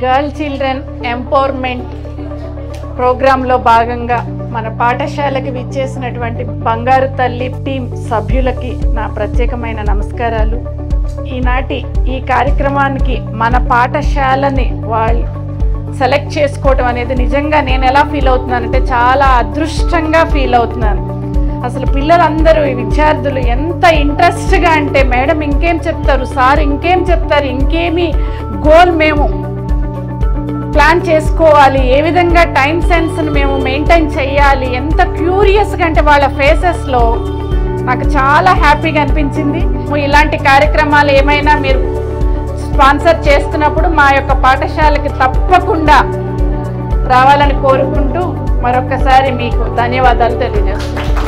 Girl children empowerment ప్రోగ్రాంలో భాగంగా మన పాఠశాలకు విచ్చేసినటువంటి బంగారు తల్లి టీం సభ్యులకి నా ప్రత్యేకమైన నమస్కారాలు. ఈనాటి ఈ కార్యక్రమానికి మన పాఠశాలని వాళ్ళు సెలెక్ట్ చేసుకోవడం అనేది నిజంగా నేను ఎలా ఫీల్ అవుతున్నానంటే చాలా అదృష్టంగా ఫీల్ అవుతున్నాను. అసలు పిల్లలందరూ విద్యార్థులు ఎంత ఇంట్రెస్ట్గా అంటే మేడం ఇంకేం చెప్తారు, సార్ ఇంకేం చెప్తారు, ఇంకేమి గోల్ మేము ప్లాన్ చేసుకోవాలి, ఏ విధంగా టైం సెన్స్ని మేము మెయింటైన్ చేయాలి, ఎంత క్యూరియస్గా అంటే వాళ్ళ ఫేసెస్లో నాకు చాలా హ్యాపీగా అనిపించింది. ఇలాంటి కార్యక్రమాలు ఏమైనా మీరు స్పాన్సర్ చేస్తున్నప్పుడు మా యొక్క పాఠశాలకి తప్పకుండా రావాలని కోరుకుంటూ మరొకసారి మీకు ధన్యవాదాలు తెలియజేస్తున్నాను.